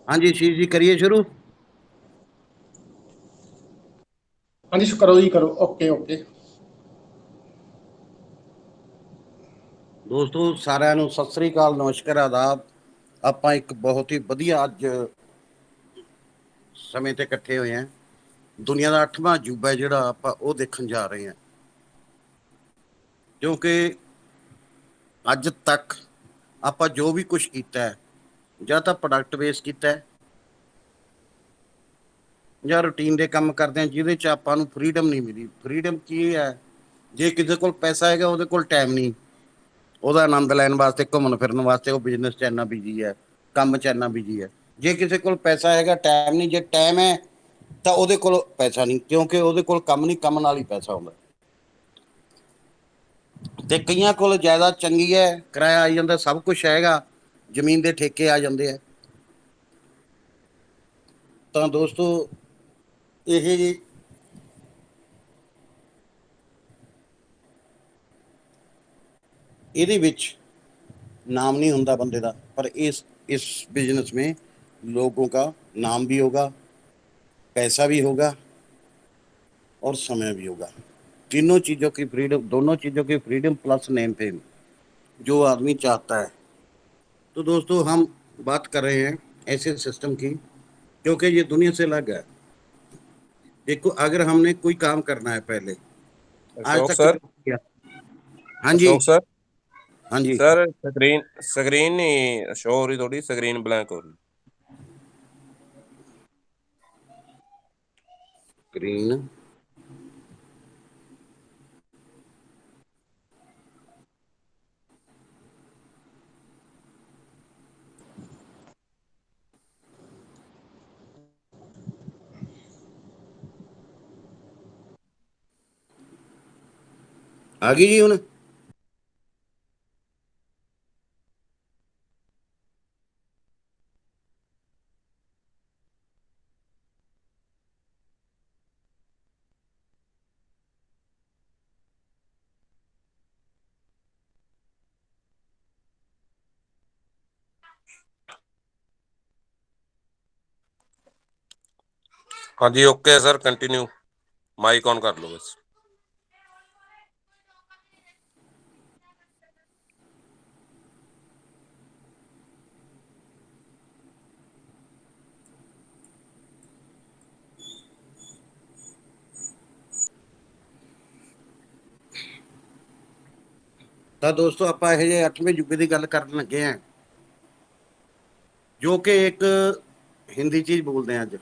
हाँ जी शीर जी, करिए शुरू। हाँ जी, करो जी करो। Okay okay. ਦੋਸਤੋ ਸਾਰਿਆਂ ਨੂੰ ਸਤਿ ਸ੍ਰੀ ਅਕਾਲ, ਨਮਸਕਾਰ, ਆਦਾਬ। ਆਪਾਂ ਇੱਕ ਬਹੁਤ ਹੀ ਵਧੀਆ ਅੱਜ ਸਮੇਂ ਤੇ ਇਕੱਠੇ ਹੋਏ ਹਾਂ। ਦੁਨੀਆ ਦਾ 8ਵਾਂ ਅਜੂਬਾ ਹੈ ਜਿਹੜਾ ਆਪਾਂ ਉਹ ਦੇਖਣ ਜਾ ਰਹੇ ਹਾਂ, ਕਿਉਂਕਿ ਅੱਜ ਤੱਕ ਆਪਾਂ ਜੋ ਵੀ ਕੁਝ ਕੀਤਾ ਹੈ, ਜਾਂ ਤਾਂ ਪ੍ਰੋਡਕਟ ਬੇਸ ਕੀਤਾ ਹੈ, ਜਾਂ ਰੂਟੀਨ ਦੇ ਕੰਮ ਕਰਦੇ ਹਾਂ ਜਿਹਦੇ 'ਚ ਆਪਾਂ ਨੂੰ ਫਰੀडम ਨਹੀਂ ਮਿਲੀ। ਫਰੀडम ਕੀ ਹੈ? ਜੇ ਕਿਸੇ ਕੋਲ ਪੈਸਾ ਹੈਗਾ ਉਹਦੇ ਕੋਲ ਟਾਈਮ ਨਹੀਂ, ਉਹਦਾ ਆਨੰਦ ਲੈਣ ਵਾਸਤੇ, ਘੁੰਮਣ ਫਿਰਨ ਵਾਸਤੇ ਉਹ ਬਿਜ਼ਨਸ 'ਚ ਇੰਨਾ ਬਿਜੀ ਹੈ, ਕੰਮ 'ਚ ਇੰਨਾ ਬਿਜੀ ਹੈ। ਜੇ ਕਿਸੇ ਕੋਲ ਪੈਸਾ ਹੈਗਾ, ਟਾਈਮ ਨਹੀਂ। ਜੇ ਟਾਈਮ ਹੈ ਤਾਂ ਉਹਦੇ ਕੋਲ ਪੈਸਾ ਨਹੀਂ, ਕਿਉਂਕਿ ਉਹਦੇ ਕੋਲ ਕੰਮ ਨਹੀਂ, ਕੰਮ ਨਾਲ ਹੀ ਪੈਸਾ ਆਉਂਦਾ। ਤੇ ਕਈਆਂ ਕੋਲ ਜਾਇਦਾਦ ਚੰਗੀ ਹੈ, ਕਿਰਾਇਆ ਆਈ ਜਾਂਦਾ, ਸਭ ਕੁਝ ਹੈਗਾ, ਜ਼ਮੀਨ ਦੇ ਠੇਕੇ ਆ ਜਾਂਦੇ ਆ। ਤਾਂ ਦੋਸਤੋ ਇਹ ਜੀ ਇਹਦੇ ਵਿੱਚ नाम नहीं होता बंदे का, पर इस बिजनेस में लोगों का नाम भी होगा, पैसा भी होगा और समय भी होगा। तीनों चीज़ों की फ्रीडम, दोनों चीज़ों की फ्रीडम प्लस नेम फेम जो आदमी चाहता है। तो दोस्तों हम बात कर रहे हैं ऐसे सिस्टम की, क्योंकि ये दुनिया से अलग है। देखो, अगर हमने कोई काम करना है पहले, आज अशोक तक सर। जो किया। हाँ जी। अशोक सर। हाँ जी। सर स्क्रीन स्क्रीन नहीं शो हो रही, थोड़ी स्क्रीन ब्लैंक हो रही। ग्रीन। आ गई जी हूँ। हाँ जी, okay sir, continue. Mic on कर लो बस। ਤਾਂ ਦੋਸਤੋ ਆਪਾਂ ਇਹ ਜਿਹੇ 8ਵੇਂ ਯੁੱਗ ਦੀ ਗੱਲ ਕਰਨ ਲੱਗੇ ਹਾਂ, जो कि एक हिंदी चीज बोलते हैं आज।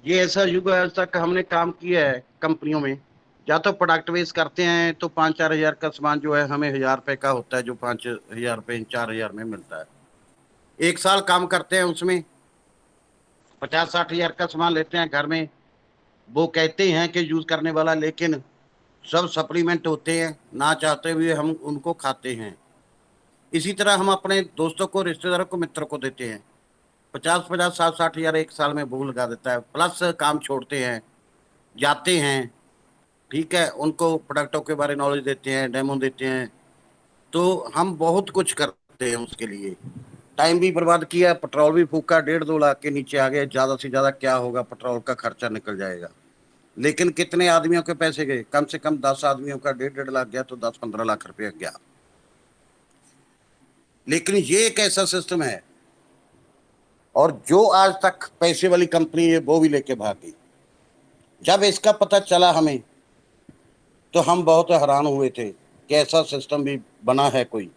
ये ऐसा युग है, आज तक हमने काम किया है कंपनियों में, या तो प्रोडक्ट बेस करते हैं तो 5-4 हजार का सामान जो है हमें 1000 रुपए का होता है, जो 5000 रुपए 4000 में मिलता है। एक साल काम करते हैं, उसमें 50-60 हजार का सामान लेते हैं घर में। वो कहते हैं कि यूज करने वाला, लेकिन सब सप्लीमेंट होते हैं, ना चाहते हुए हम उनको खाते हैं। इसी तरह हम अपने दोस्तों को, रिश्तेदारों को, मित्रों को देते हैं। 50-50 60-60 हजार एक साल में भूल लगा देता है, प्लस काम छोड़ते हैं, जाते हैं। ठीक है, उनको प्रोडक्टों के बारे में नॉलेज देते हैं, डेमो देते हैं। तो हम बहुत कुछ करते हैं उसके लिए। टाइम भी बर्बाद किया, पेट्रोल भी फूका, 1.5-2 लाख के नीचे आ गए। ज़्यादा से ज़्यादा क्या होगा, पेट्रोल का खर्चा निकल जाएगा। लेकिन कितने आदमियों के पैसे गए? कम से कम 10 आदमियों का 1.5-1.5 लाख गया, तो 10-15 लाख रुपया गया। लेकिन ये एक ऐसा सिस्टम है, और जो आज तक पैसे वाली कंपनी है वो भी लेके भाग गई। जब इसका पता चला हमें, तो हम बहुत हैरान हुए थे कि ऐसा सिस्टम भी बना है कोई।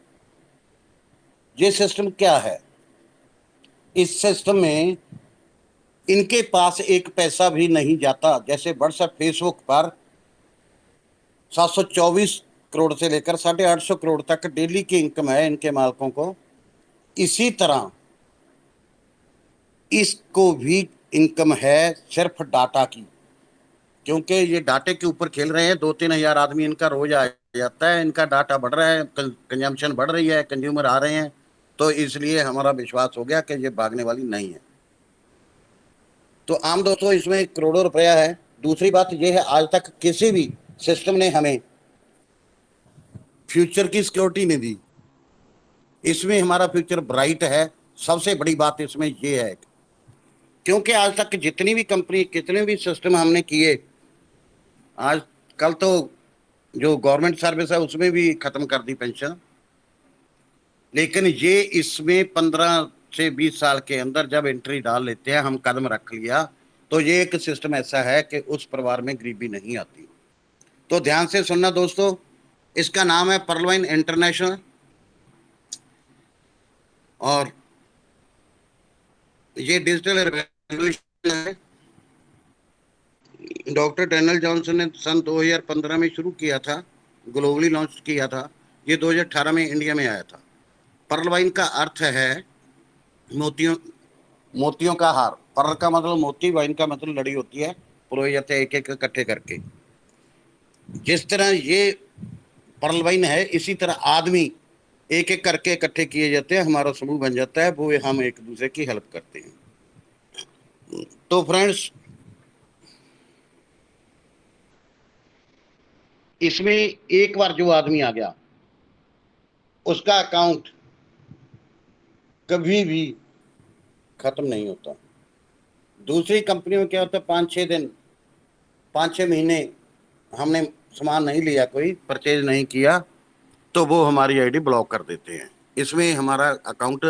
ये सिस्टम क्या है? इस सिस्टम में इनके पास एक पैसा भी नहीं जाता। जैसे व्हाट्सएप, फेसबुक पर 724 करोड़ से लेकर 850 करोड़ तक डेली की इनकम है इनके मालिकों को, इसी तरह इसको भी इनकम है सिर्फ डाटा की। क्योंकि ये डाटे के ऊपर खेल रहे हैं, 2-3 हजार आदमी इनका रोज आ जाता है, इनका डाटा बढ़ रहा है, कंजम्पशन बढ़ रही है, कंज्यूमर आ रहे हैं। तो इसलिए हमारा विश्वास हो गया कि ये भागने वाली नहीं है। तो आम दोस्तों, इसमें करोड़ों रुपया है। दूसरी बात यह है, आज तक किसी भी सिस्टम ने हमें फ्यूचर की सिक्योरिटी नहीं दी। इसमें हमारा फ्यूचर ब्राइट है। सबसे बड़ी बात इसमें ये है, क्योंकि आज तक जितनी भी कंपनी, कितने भी सिस्टम हमने किए, आज कल तो जो गवर्नमेंट सर्विस है उसमें भी खत्म कर दी पेंशन, लेकिन ये इसमें 15 से 20 साल के अंदर जब एंट्री डाल लेते हैं, हम कदम रख लिया, तो ये एक सिस्टम ऐसा है कि उस परिवार में गरीबी नहीं आती। तो ध्यान से सुनना दोस्तों, इसका नाम है पर्लवाइन इंटरनेशनल, और ये डिजिटल रेवोल्यूशन है। डॉक्टर डैनियल जॉनसन ने सन 2015 में शुरू किया था, ग्लोबली लॉन्च किया था। ये 2018 में इंडिया में आया था। पर्ल वाइन का अर्थ है मोतियों, मोतियों का हार। पर्ल का मतलब मोती, वाइन का मतलब लड़ी होती है, पुरोए जाते हैं एक एक इकट्ठे करके। जिस तरह ये पर्ल वाइन है, इसी तरह आदमी एक एक करके इकट्ठे किए जाते हैं, हमारा समूह बन जाता है, वो हम एक दूसरे की हेल्प करते हैं। तो फ्रेंड्स, इसमें एक बार जो आदमी आ गया, उसका अकाउंट कभी भी खत्म नहीं होता। दूसरी कंपनी में क्या होता है, 5-6 दिन, 5-6 महीने हमने सामान नहीं लिया, कोई परचेज नहीं किया, तो वो हमारी आईडी ब्लॉक कर देते हैं। इसमें हमारा अकाउंट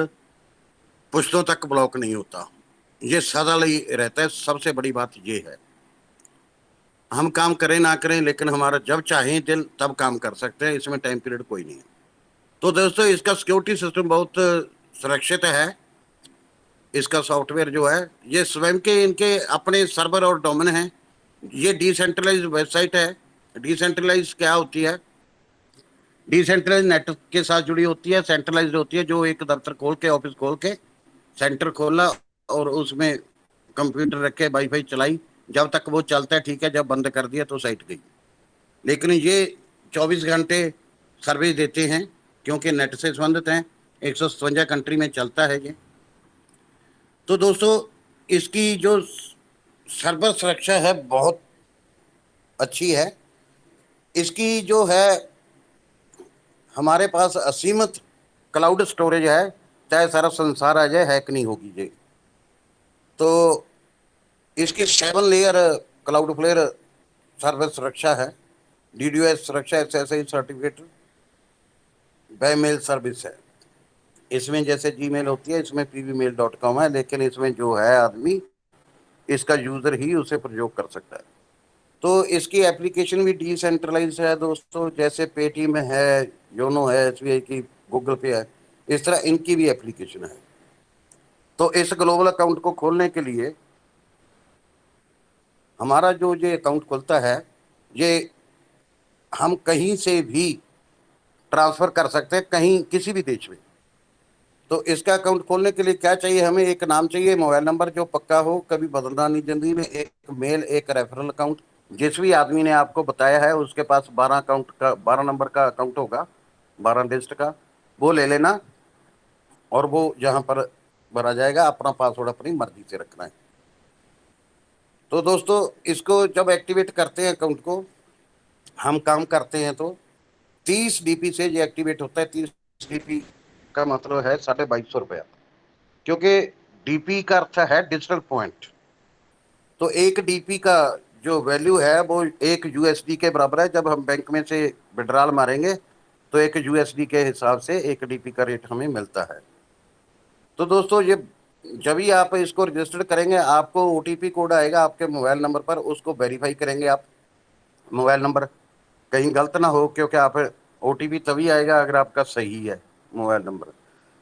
पुश्तों तक ब्लॉक नहीं होता, ये सदा ही रहता है। सबसे बड़ी बात ये है, हम काम करें ना करें, लेकिन हमारा जब चाहें दिल तब काम कर सकते हैं, इसमें टाइम पीरियड कोई नहीं है। तो दोस्तों, इसका सिक्योरिटी सिस्टम बहुत सुरक्षित है। इसका सॉफ्टवेयर जो है, ये स्वयं के इनके अपने सर्वर और डोमेन हैं। ये डिसेंट्रलाइज वेबसाइट है। डिसेंट्रलाइज क्या होती है? डिसेंट्रलाइज नेट के साथ जुड़ी होती है, सेंट्रलाइज होती है, जो एक दफ्तर खोल के, ऑफिस खोल के, सेंटर खोला और उसमें कंप्यूटर रखे, वाईफाई चलाई, जब तक वो चलता है ठीक है, जब बंद कर दिया तो साइट गई। लेकिन ये 24 घंटे सर्विस देते हैं, क्योंकि नेट से संबंधित हैं। 157 कंट्री में चलता है ये। तो दोस्तों, इसकी जो सर्वर सुरक्षा है बहुत अच्छी है। इसकी जो है, हमारे पास असीमित क्लाउड स्टोरेज है, चाहे सारा संसार आ जाए, हैक नहीं होगी ये। तो इसकी 7 लेयर क्लाउडफ्लेयर सर्वर सुरक्षा है, DDoS सुरक्षा, SSI certificate, by mail service है। इसमें जैसे जीमेल होती है, इसमें pvmail.com है, लेकिन इसमें जो है आदमी, इसका यूजर ही उसे प्रयोग कर सकता है। तो इसकी एप्लीकेशन भी डिसेंट्रलाइज है दोस्तों, जैसे पेटीएम है, योनो है, SBI की, गूगल पे है, इस तरह इनकी भी एप्लीकेशन है। तो इस ग्लोबल अकाउंट को खोलने के लिए हमारा जो ये अकाउंट खुलता है, ये हम कहीं से भी ट्रांसफर कर सकते हैं, कहीं किसी भी देश में। तो इसका अकाउंट खोलने के लिए क्या चाहिए? हमें एक नाम चाहिए, मोबाइल नंबर जो पक्का हो, कभी बदलना नहीं जिंदगी में, एक मेल, एक रेफरल अकाउंट। जिस भी आदमी ने आपको बताया है उसके पास 12 नंबर का अकाउंट होगा, 12 डिजिट का, वो ले लेना, और वो जहां पर भरा जाएगा, अपना पासवर्ड अपनी मर्जी से रखना है। तो दोस्तों, इसको जब एक्टिवेट करते हैं अकाउंट को, हम काम करते हैं, तो 30 DP से ये एक्टिवेट होता है। 30 DP का मतलब है 2250 रुपया, क्योंकि DP का अर्थ है डिजिटल पॉइंट। तो एक DP का जो वैल्यू है वो 1 USD के बराबर है। जब हम बैंक में से विड्रॉल मारेंगे तो 1 USD के हिसाब से 1 DP का रेट हमें मिलता है। तो दोस्तों, ये जब भी आप इसको रजिस्टर करेंगे, आपको OTP कोड आएगा आपके मोबाइल नंबर पर, उसको वेरीफाई करेंगे आप। मोबाइल नंबर कहीं गलत ना हो, क्योंकि आप OTP तभी आएगा अगर आपका सही है मोबाइल नंबर।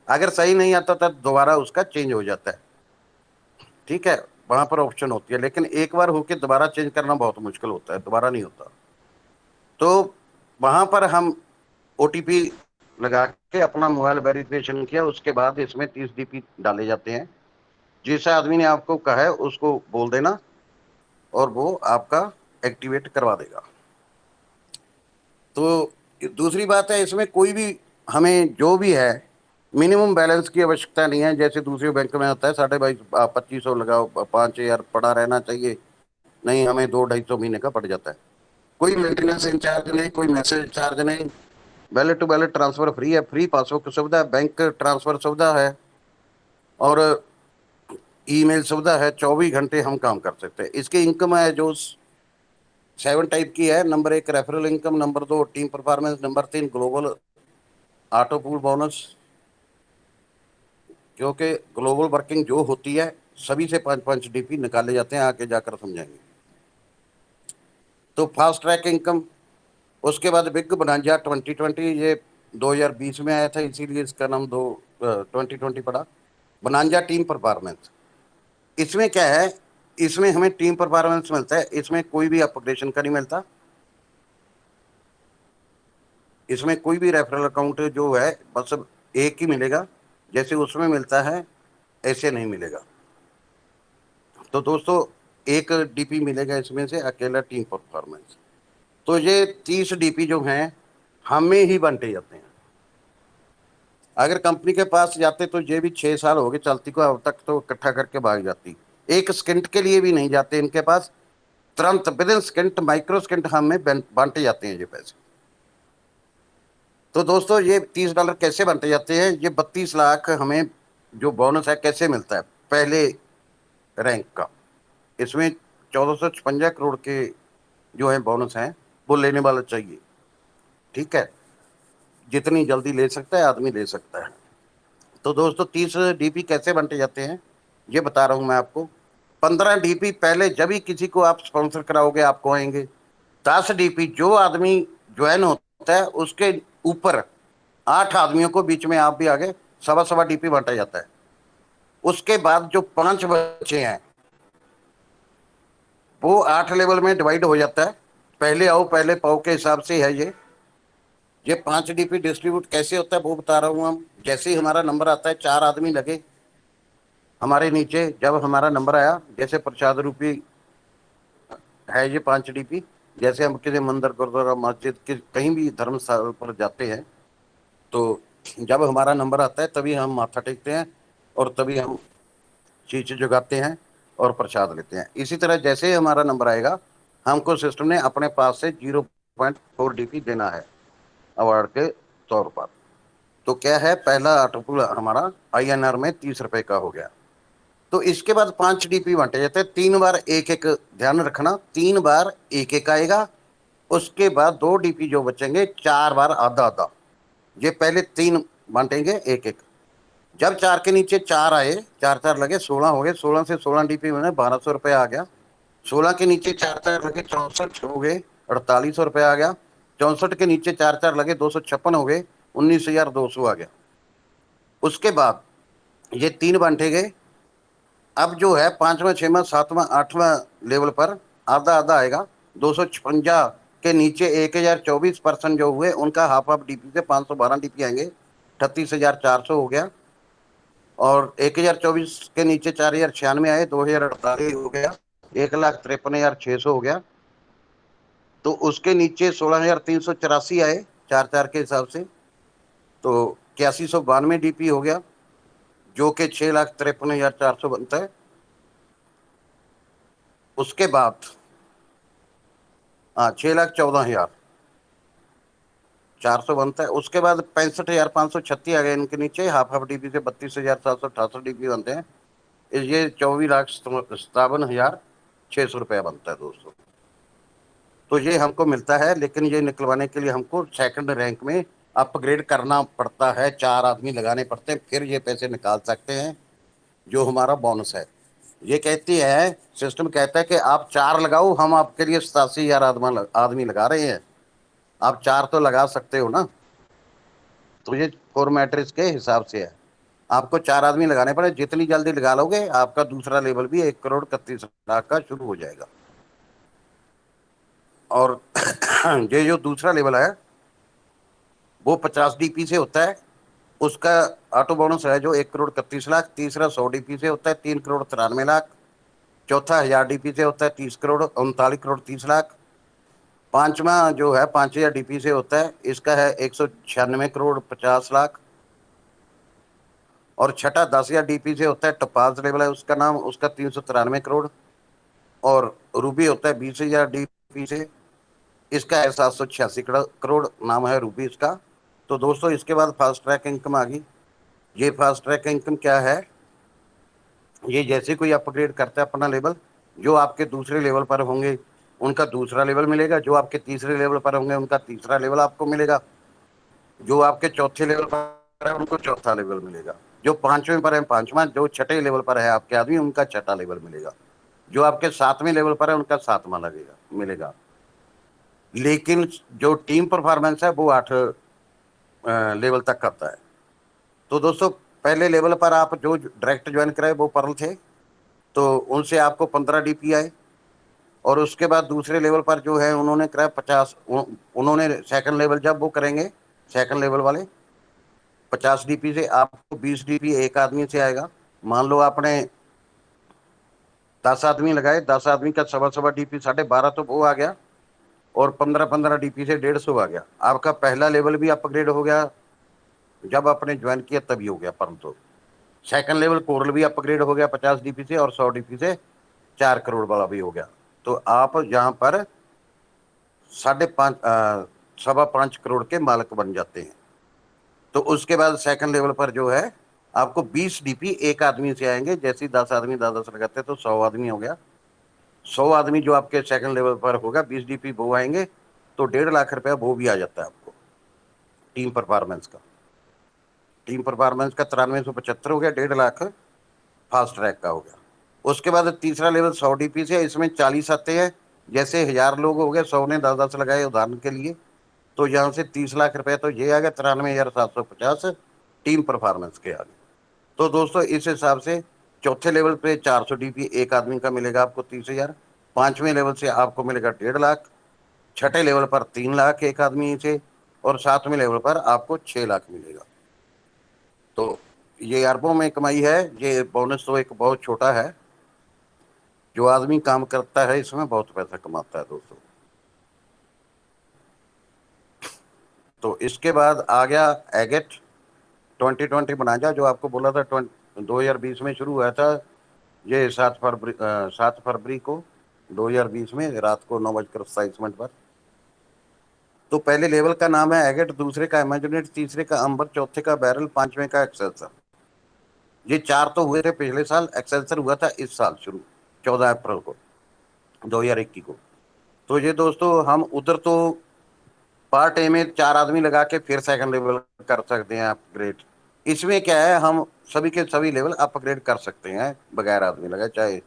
अगर सही नहीं आता तो दोबारा उसका चेंज हो जाता है, ठीक है, वहां पर ऑप्शन होती है। लेकिन एक बार होके दोबारा चेंज करना बहुत मुश्किल होता है, दोबारा नहीं होता। तो वहां पर हम OTP लगा के अपना मोबाइल वेरिफिकेशन किया, उसके बाद इसमें 30 DP डाले जाते हैं। जिस आदमी ने आपको कहा है उसको बोल देना, और वो आपका एक्टिवेट करवा देगा। तो दूसरी बात है, इसमें कोई भी हमें जो भी है, मिनिमम बैलेंस की आवश्यकता नहीं है, जैसे दूसरे बैंक में होता है 2250 लगाओ, 5000 पड़ा रहना चाहिए। नहीं, हमें 200-250 महीने का पड़ जाता है। कोई मेंटेनेंस चार्ज नहीं, कोई मैसेज चार्ज नहीं, wallet to wallet transfer free है, फ्री पासबुक सुविधा है, बैंक ट्रांसफर सुविधा है और ईमेल सुविधा है। 24 घंटे हम काम कर सकते हैं। इसकी इनकम है जो 7 टाइप की है। Number 1 referral income, number 2 team performance, number 3 global auto pool bonus. क्योंकि ग्लोबल वर्किंग जो होती है सभी से 5-5 डीपी निकाले जाते हैं, आगे जाकर समझाएंगे। तो फास्ट ट्रैक इनकम, उसके बाद बिग बनांजा 2020, ये 2020 में आया था इसीलिए इसका नाम 2020 पड़ा। बनांजा टीम परफॉर्मेंस, इसमें क्या है, इसमें हमें टीम परफॉर्मेंस मिलता है, इसमें कोई भी अपग्रेडेशन का नहीं मिलता, इसमें कोई भी रेफरल अकाउंट जो है बस एक ही मिलेगा, जैसे उसमें मिलता है ऐसे नहीं मिलेगा। तो दोस्तों एक डीपी मिलेगा इसमें से अकेला टीम परफॉर्मेंस। तो ये 30 डीपी जो हैं हमें ही बांटे जाते हैं। अगर कंपनी के पास जाते तो ये भी 6 साल हो गए चलती को, अब तक तो इकट्ठा करके भाग जाती। एक सेकंड के लिए भी नहीं जाते इनके पास, तुरंत with in second, micro second हमें बांटे जाते हैं ये पैसे। तो दोस्तों ये $30 कैसे बांटे जाते हैं? ये 32 लाख हमें जो बोनस है कैसे मिलता है पहले रैंक का, इसमें 1456 करोड़ के जो है बोनस हैं वो लेने वाला चाहिए। ठीक है, जितनी जल्दी ले सकता है आदमी ले सकता है। तो दोस्तों 30 डीपी कैसे बांटे जाते हैं ये बता रहा हूं मैं आपको। 15 डीपी पहले जब भी किसी को आप स्पॉन्सर कराओगे आपको आएंगे। 10 डीपी जो आदमी ज्वाइन होता है उसके ऊपर 8 आदमियों को, बीच में आप भी आगे, सवा सवा डीपी बांटा जाता है। उसके बाद जो 5 बच्चे हैं वो 8 लेवल में डिवाइड हो जाता है, पहले आओ पहले पाओ के हिसाब से है ये 5 डीपी डिस्ट्रीब्यूट कैसे होता है वो बता रहा हूँ हम। जैसे ही हमारा नंबर आता है, 4 आदमी लगे हमारे नीचे, जब हमारा नंबर आया, जैसे प्रसाद रूपी है ये 5 डीपी, जैसे हम किसी मंदिर गुरुद्वारा मस्जिद कहीं भी धर्मस्थल पर जाते हैं तो जब हमारा नंबर आता है तभी हम माथा टेकते हैं और तभी हम चीज जुगाते हैं और प्रसाद लेते हैं। इसी तरह जैसे ही हमारा नंबर आएगा हमको सिस्टम ने अपने पास से 0.4 डीपी देना है अवार्ड के तौर पर। तो क्या है, पहला आर्टिकल हमारा INR में 30 रुपए का हो गया। तो इसके बाद 5 डीपी बांटे जाते हैं, 3 बार एक एक, ध्यान रखना 3 बार एक एक आएगा। उसके बाद 2 डीपी जो बचेंगे 4 बार आधा आधा। ये पहले 3 बांटेंगे एक एक, जब 4 के नीचे 4 आए, 4 4 लगे 16 हो गए, 16 से 16 डीपी में 1200 रुपए आ गया। 16 के नीचे 4 4 लगे 64 हो गए, 4800 रुपए आ गया। 64 के नीचे 4 4 लगे 256 हो गए, 19,200 आ गया। उसके बाद ये 3 बांटे गए। अब जो है 5वां 6वां 7वां 8वां लेवल पर आधा आधा आएगा। 256 के नीचे 1024% जो हुए उनका हाफ हाफ डीपी से 512 डीपी आएंगे, 38,400 हो गया। और 1024 के नीचे 4,096 आए, 2,048 हो गया, 1,53,600 हो गया। तो उसके नीचे 16,384 आए 4 4 के हिसाब से, तो 8192 डीपी हो गया, जो कि 6,53,400 बनता है। उसके बाद 6,14,400 बनता है। उसके बाद 65,536 आ गए इनके नीचे, हाफ हाफ डीपी से 32,768 डीपी बनते हैं। ये 24,57,600 रुपया बनता है दोस्तों। तो ये हमको मिलता है, लेकिन ये निकलवाने के लिए हमको सेकंड रैंक में अपग्रेड करना पड़ता है, 4 आदमी लगाने पड़ते हैं, फिर ये पैसे निकाल सकते हैं जो हमारा बोनस है। ये कहती है, सिस्टम कहता है कि आप 4 लगाओ, हम आपके लिए 87,000 आदमी लगा रहे हैं, आप 4 तो लगा सकते हो ना। तो ये 4 मैट्रिक्स के हिसाब से है, आपको 4 आदमी लगाने पड़े। जितनी जल्दी लगा लोगे आपका दूसरा लेवल भी 1,31,00,000 का शुरू हो जाएगा। और ये जो दूसरा लेवल है वो 50 डीपी से होता है, उसका ऑटो बोनस है जो 1,31,00,000। तीसरा 100 डीपी से होता है 3,93,00,000। चौथा 1000 डीपी से होता है 30 करोड़ 39,30,00,000। पांचवा जो है 5,000 डीपी से होता है, इसका है 196,50,00,000। और छठा 10,000 डीपी से होता है, टपाज लेवल है उसका नाम, उसका 393 करोड़। और रूबी होता है 20,000 डीपी से, इसका है 786 करोड़, नाम है रूबी इसका। तो दोस्तों इसके बाद फास्ट ट्रैक इनकम आ गई। ये फास्ट ट्रैक इनकम क्या है? ये जैसे कोई अपग्रेड करता है अपना लेवल, जो आपके दूसरे लेवल पर होंगे उनका दूसरा लेवल मिलेगा, जो आपके तीसरे लेवल पर होंगे उनका तीसरा लेवल आपको मिलेगा, जो आपके चौथे लेवल पर है उनको चौथा लेवल मिलेगा, जो पांचवें पर है पांचवा, जो छठे लेवल पर है आपके आदमी उनका छठा लेवल मिलेगा, जो आपके सातवें लेवल पर है उनका सातवां लगेगा मिलेगा। लेकिन जो टीम परफॉर्मेंस है वो 8 लेवल तक आता है। तो दोस्तों पहले लेवल पर आप जो डायरेक्ट ज्वाइन कराए वो पर्ल थे, तो उनसे आपको 15 डीपी आए। और उसके बाद दूसरे लेवल पर जो है उन्होंने कराया 50, उन्होंने सेकंड लेवल जब वो करेंगे सेकंड लेवल वाले 50 डीपी से आपको 20 डीपी एक आदमी से आएगा। मान लो आपने 10 आदमी लगाए, 10 आदमी का सवा सवा डीपी 12.5 तो वो आ गया, और 15-15 डीपी से 150 आ गया। आपका पहला लेवल भी अपग्रेड हो गया, जब आपने ज्वाइन किया तभी हो गया। परंतु सेकंड लेवल कोरल भी अपग्रेड हो गया 50 डीपी से, और 100 डीपी से 4 करोड़ वाला भी हो गया। तो आप यहाँ पर 5.5 करोड़ के मालिक बन जाते हैं। तो उसके बाद सेकंड लेवल पर जो है आपको 20 डीपी एक आदमी से आएंगे। जैसे 10 आदमी 10-10 लगाते हैं तो 100 आदमी हो गया। 100 आदमी जो आपके सेकंड लेवल पर होगा 20 डीपी वो आएंगे, तो 1.5 लाख रुपया वो भी आ जाता है आपको टीम परफॉर्मेंस का। टीम परफॉर्मेंस का 9375 हो गया, 1.5 लाख फास्ट ट्रैक का हो गया। उसके बाद तीसरा लेवल 100 डीपी से, इसमें 40 आते हैं। जैसे 1000 लोग हो गए, 100 ने 10-10 लगाए उदाहरण के लिए, तो यहाँ से 30 लाख रुपए तो ये आ गया, 93,750 टीम परफॉर्मेंस के आगे। तो दोस्तों इस हिसाब से चौथे लेवल पे 400 डीपी एक आदमी का मिलेगा आपको 30,000। पांचवें लेवल से आपको मिलेगा 1.5 लाख, छठे लेवल पर 3 लाख एक आदमी से, और सातवें लेवल पर आपको 6 लाख मिलेगा। तो ये अरबों में कमाई है। ये बोनस तो एक बहुत छोटा है, जो आदमी काम करता है इसमें बहुत पैसा कमाता है दोस्तों। तो इसके बाद आ गया एगेट 2020 बना जा, जो आपको बोला था 2020 में शुरू हुआ था। ये 7 फरवरी को 2020 में रात को 9:27 पर। तो पहले लेवल का नाम है एगेट, दूसरे का इमेजिनेट, तीसरे का अंबर, चौथे का बैरल, पांचवें का एक्सेल्सर। ये 4 तो हुए थे पिछले साल, एक्सेल्सर हुआ था इस साल शुरू 14 अप्रैल को 2021 को। तो ये दोस्तों हम उधर तो पार्ट ए में 4 आदमी लगा के फिर सेकंड लेवल कर सकते हैं अपग्रेड। इसमें क्या है, हम सभी के सभी लेवल अपग्रेड कर सकते हैं बगैर आदमी लगाए, चाहे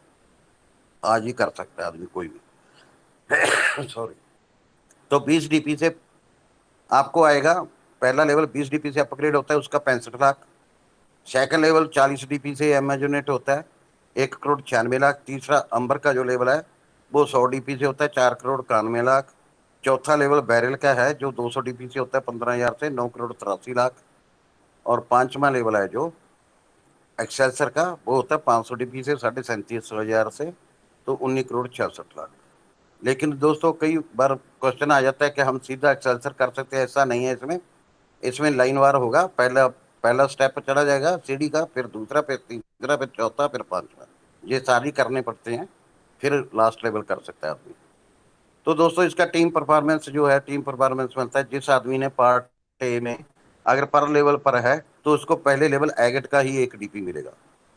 आज ही कर सकता है आदमी कोई भी। सॉरी। तो 20 डीपी से आपको आएगा, पहला लेवल 20 डीपी से अपग्रेड होता है, उसका 65 लाख। सेकंड लेवल 40 डीपी से इमेजिनेट होता है, 1,96,00,000। तीसरा अंबर का जो लेवल है वो 100 डीपी से होता है, 4,91,00,000। चौथा लेवल बैरल का है जो 200 डीपी से होता है 15,000 से, 9,83,00,000। और पांचवा लेवल है जो एक्सेल्सर का, वो होता है 500 डीपी से 37,500 से, तो 19,66,00,000। लेकिन दोस्तों कई बार क्वेश्चन आ जाता है कि हम सीधा एक्सेल्सर कर सकते हैं, ऐसा नहीं है। इसमें इसमें लाइन वार होगा। पहला पहला स्टेप चला जाएगा सीढ़ी का, फिर दूसरा, फिर तीसरा, फिर चौथा, फिर पांचवा, ये सारी करने पड़ते हैं, फिर लास्ट लेवल कर सकता है आदमी। तो दोस्तों इसका टीम परफॉर्मेंस जो है, टीम परफॉर्मेंस बनता है जिस आदमी ने पार्ट ए में अगर पर लेवल पर है तो उसको पहले लेवल एगेट का ही 1 डीपी मिलेगा।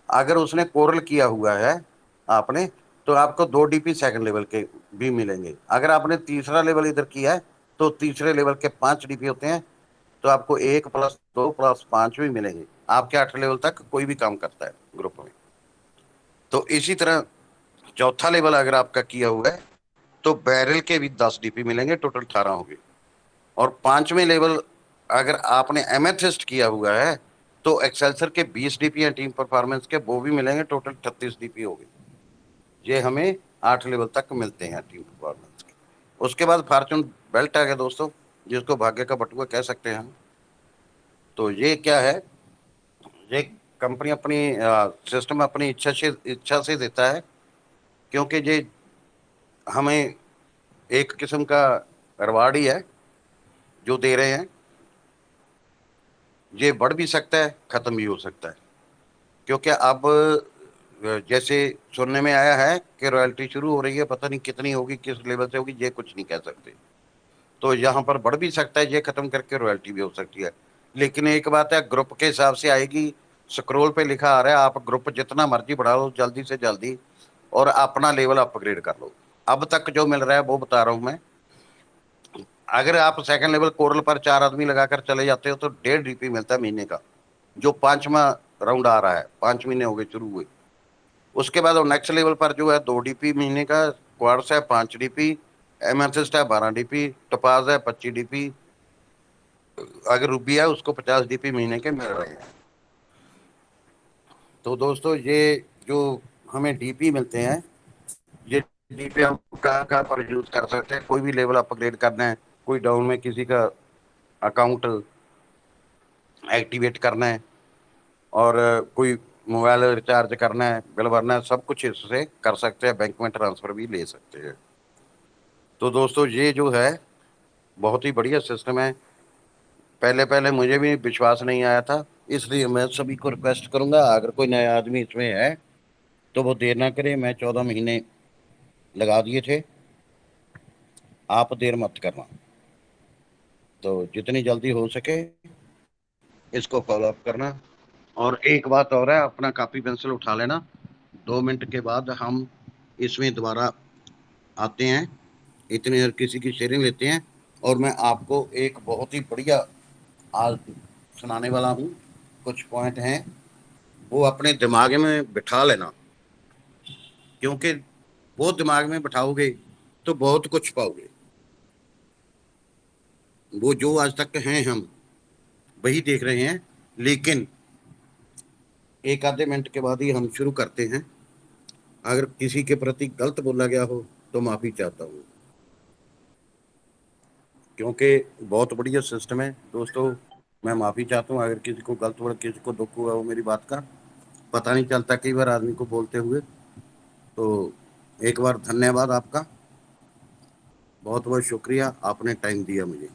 अगर उसने कोरल किया हुआ है आपने, तो आपको 2 डीपी सेकंड लेवल के भी मिलेंगे। अगर आपने तीसरा लेवल इधर किया है तो तीसरे लेवल के 5 डीपी होते हैं, तो आपको 1+2+5 भी मिलेंगे। आपके 8 लेवल तक कोई भी काम करता है ग्रुप में। तो इसी तरह चौथा लेवल अगर आपका किया हुआ है तो बैरल के भी 10 डीपी मिलेंगे, टोटल 18 होंगे। और पांचवें लेवल अगर आपने एमेथिस्ट किया हुआ है तो एक्सेल्सर के 20 डीपी हैं टीम परफॉर्मेंस के, वो भी मिलेंगे, टोटल 36 डीपी हो गए। ये हमें 8 लेवल तक मिलते हैं टीम परफॉर्मेंस के। उसके बाद फॉर्चून बेल्ट आ गया दोस्तों, जिसको भाग्य का बटुआ कह सकते हैं हम। तो ये क्या है, ये कंपनी अपनी सिस्टम अपनी इच्छा से देता है, क्योंकि ये हमें एक किस्म का रिवार्ड ही है जो दे रहे हैं। ये बढ़ भी सकता है, खत्म भी हो सकता है, क्योंकि अब जैसे सुनने में आया है कि रॉयल्टी शुरू हो रही है, पता नहीं कितनी होगी, किस लेवल से होगी, ये कुछ नहीं कह सकते। तो यहाँ पर बढ़ भी सकता है, ये खत्म करके रॉयल्टी भी हो सकती है। लेकिन एक बात है, ग्रुप के हिसाब से आएगी। स्क्रॉल पे लिखा आ रहा है, आप ग्रुप जितना मर्जी बढ़ा लो जल्दी से जल्दी, और अपना लेवल अपग्रेड कर लो। अब तक जो मिल रहा है वो बता रहा हूँ मैं। अगर आप सेकंड लेवल कोरल पर 4 आदमी लगाकर चले जाते हो तो 1.5 DP मिलता है महीने का, जो 5वां राउंड आ रहा है, 5 महीने हो गए शुरू हुए। उसके बाद नेक्स्ट लेवल पर जो है 2 DP महीने का, क्वार्ट्स है 5 DP, एमेथिस्ट है 12 DP, टोपाज है 25 DP, अगर रूबी है उसको 50 DP महीने के मिल रहे हैं। तो दोस्तों ये जो हमें डीपी मिलते हैं, ये डीपी हम कहाँ कहाँ पर यूज कर सकते हैं। कोई भी लेवल अपग्रेड करना है, कोई डाउन में किसी का अकाउंट एक्टिवेट करना है, और कोई मोबाइल रिचार्ज करना है, बिल भरना है, सब कुछ इससे कर सकते हैं। बैंक में ट्रांसफर भी ले सकते हैं। तो दोस्तों ये जो है बहुत ही बढ़िया सिस्टम है। पहले पहले मुझे भी विश्वास नहीं आया था, इसलिए मैं सभी को रिक्वेस्ट करूंगा, अगर कोई नया आदमी इसमें है तो वो देर ना करे। मैं 14 महीने लगा दिए थे, आप देर मत करना। तो जितनी जल्दी हो सके इसको फॉलो अप करना। और एक बात और है, अपना कॉपी पेंसिल उठा लेना। 2 मिनट के बाद हम इसमें दोबारा आते हैं, इतनी देर किसी की शेयरिंग लेते हैं, और मैं आपको एक बहुत ही बढ़िया आज सुनाने वाला हूँ। कुछ पॉइंट हैं, वो अपने दिमाग में बिठा लेना, क्योंकि वो दिमाग में बिठाओगे तो बहुत कुछ पाओगे। वो जो आज तक हैं हम वही देख रहे हैं, लेकिन एक आधे मिनट के बाद ही हम शुरू करते हैं। अगर किसी के प्रति गलत बोला गया हो तो माफी चाहता हूँ, क्योंकि बहुत बढ़िया सिस्टम है दोस्तों। मैं माफी चाहता हूँ अगर किसी को गलत हुआ, किसी को दुख हुआ हो मेरी बात का, पता नहीं चलता कई बार आदमी को बोलते हुए। तो एक बार धन्यवाद आपका, बहुत बहुत शुक्रिया, आपने टाइम दिया मुझे।